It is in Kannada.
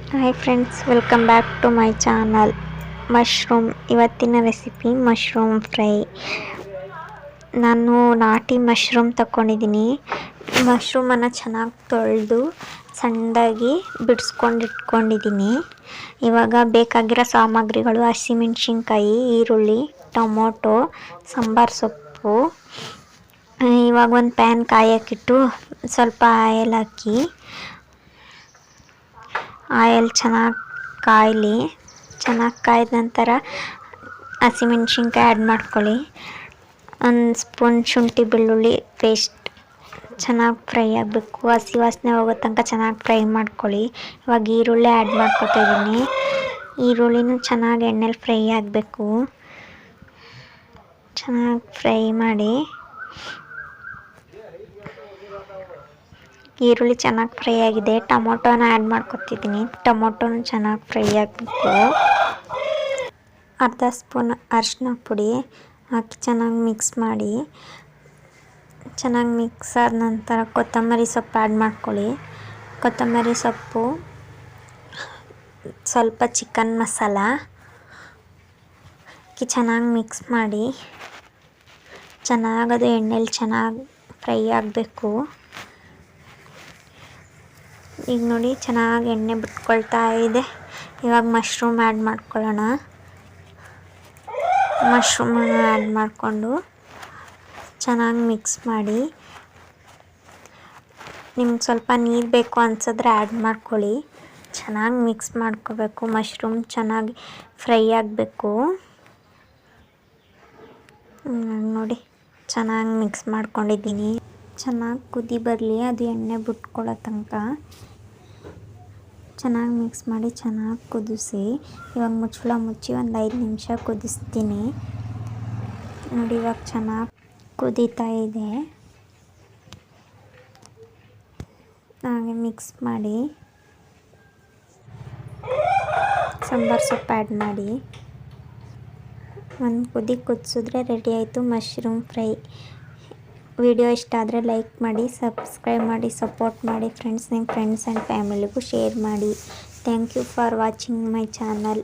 Hi friends, welcome back to my channel. Mushroom ಇವತ್ತಿನ ರೆಸಿಪಿ ಮಶ್ರೂಮ್ ಫ್ರೈ. ನಾನು ನಾಟಿ ಮಶ್ರೂಮ್ ತಗೊಂಡಿದ್ದೀನಿ. ಮಶ್ರೂಮನ್ನು ಚೆನ್ನಾಗಿ ತೊಳೆದು ಸಣ್ಣದಾಗಿ ಇಟ್ಕೊಂಡಿದ್ದೀನಿ. ಇವಾಗ ಬೇಕಾಗಿರೋ ಸಾಮಗ್ರಿಗಳು: ಹಸಿಮೆಣ್ಸಿನ್ಕಾಯಿ, ಈರುಳ್ಳಿ, ಟೊಮೊಟೊ, ಸಾಂಬಾರು ಸೊಪ್ಪು. ಇವಾಗ ಒಂದು ಪ್ಯಾನ್ ಕಾಯಕ್ಕಿಟ್ಟು ಸ್ವಲ್ಪ ಆಯಿಲ್ ಹಾಕಿ, ಆಯಿಲ್ ಚೆನ್ನಾಗಿ ಕಾಯ್ದ ನಂತರ ಹಸಿಮೆಣ್ಸಿನ್ಕಾಯಿ ಆ್ಯಡ್ ಮಾಡ್ಕೊಳ್ಳಿ. ಒಂದು ಸ್ಪೂನ್ ಶುಂಠಿ ಬೆಳ್ಳುಳ್ಳಿ ಪೇಸ್ಟ್ ಚೆನ್ನಾಗಿ ಫ್ರೈ ಆಗಬೇಕು. ಹಸಿ ವಾಸನೆ ಹೋಗೋ ತನಕ ಚೆನ್ನಾಗಿ ಫ್ರೈ ಮಾಡ್ಕೊಳ್ಳಿ. ಇವಾಗ ಈರುಳ್ಳಿ ಆ್ಯಡ್ ಮಾಡ್ಕೊತಾ ಇದ್ದೀನಿ. ಈರುಳ್ಳಿನೂ ಚೆನ್ನಾಗಿ ಎಣ್ಣೆಲಿ ಫ್ರೈ ಆಗಬೇಕು. ಚೆನ್ನಾಗಿ ಫ್ರೈ ಮಾಡಿ. ಈರುಳ್ಳಿ ಚೆನ್ನಾಗಿ ಫ್ರೈ ಆಗಿದೆ. ಟೊಮೊಟೊನ ಆ್ಯಡ್ ಮಾಡ್ಕೊತಿದ್ದೀನಿ. ಟೊಮೊಟೊನ ಚೆನ್ನಾಗಿ ಫ್ರೈ ಆಗಬೇಕು. ಅರ್ಧ ಸ್ಪೂನ್ ಅರಿಶಿನ ಪುಡಿ ಹಾಕಿ ಚೆನ್ನಾಗಿ ಮಿಕ್ಸ್ ಮಾಡಿ. ಚೆನ್ನಾಗಿ ಮಿಕ್ಸ್ ಆದ ನಂತರ ಕೊತ್ತಂಬರಿ ಸೊಪ್ಪು ಆ್ಯಡ್ ಮಾಡ್ಕೊಳ್ಳಿ. ಕೊತ್ತಂಬರಿ ಸೊಪ್ಪು, ಸ್ವಲ್ಪ ಚಿಕನ್ ಮಸಾಲ ಹಾಕಿ ಚೆನ್ನಾಗಿ ಮಿಕ್ಸ್ ಮಾಡಿ. ಚೆನ್ನಾಗದು ಎಣ್ಣೆಲಿ ಚೆನ್ನಾಗಿ ಫ್ರೈ ಆಗಬೇಕು. ಈಗ ನೋಡಿ, ಚೆನ್ನಾಗಿ ಎಣ್ಣೆ ಬಿಟ್ಕೊಳ್ತಾ ಇದೆ. ಇವಾಗ ಮಶ್ರೂಮ್ ಆ್ಯಡ್ ಮಾಡ್ಕೊಳ್ಳೋಣ. ಮಶ್ರೂಮನ್ನು ಆ್ಯಡ್ ಮಾಡಿಕೊಂಡು ಚೆನ್ನಾಗಿ ಮಿಕ್ಸ್ ಮಾಡಿ. ನಿಮ್ಗೆ ಸ್ವಲ್ಪ ನೀರು ಬೇಕು ಅನ್ಸಿದ್ರೆ ಆ್ಯಡ್ ಮಾಡ್ಕೊಳ್ಳಿ. ಚೆನ್ನಾಗಿ ಮಿಕ್ಸ್ ಮಾಡ್ಕೋಬೇಕು. ಮಶ್ರೂಮ್ ಚೆನ್ನಾಗಿ ಫ್ರೈ ಆಗಬೇಕು. ನೋಡಿ, ಚೆನ್ನಾಗಿ ಮಿಕ್ಸ್ ಮಾಡ್ಕೊಂಡಿದ್ದೀನಿ. ಚೆನ್ನಾಗಿ ಕುದಿ ಬರಲಿ, ಅದು ಎಣ್ಣೆ ಬಿಟ್ಕೊಳ್ಳೋ ತನಕ ಚೆನ್ನಾಗಿ ಮಿಕ್ಸ್ ಮಾಡಿ ಚೆನ್ನಾಗಿ ಕುದಿಸಿ. ಇವಾಗ ಮುಚ್ಚಳ ಮುಚ್ಚಿ ಒಂದು 5 ನಿಮಿಷ ಕುದಿಸ್ತೀನಿ. ನೋಡಿ, ಇವಾಗ ಚೆನ್ನಾಗಿ ಕುದೀತಾ ಇದೆ. ಹಾಗೆ ಮಿಕ್ಸ್ ಮಾಡಿ ಸಾಂಬಾರು ಸೊಪ್ಪು ಆ್ಯಡ್ ಮಾಡಿ ಒಂದು ಕುದಿ ಕುದಿಸಿದ್ರೆ ರೆಡಿ ಆಯಿತು ಮಶ್ರೂಮ್ ಫ್ರೈ. ವಿಡಿಯೋ ಇಷ್ಟ ಆದರೆ ಲೈಕ್ ಮಾಡಿ, ಸಬ್ಸ್ಕ್ರೈಬ್ ಮಾಡಿ, ಸಪೋರ್ಟ್ ಮಾಡಿ ಫ್ರೆಂಡ್ಸ್. ನಿಮ್ಮ ಫ್ರೆಂಡ್ಸ್ ಆ್ಯಂಡ್ ಫ್ಯಾಮಿಲಿಗೂ ಶೇರ್ ಮಾಡಿ. Thank you for watching my channel.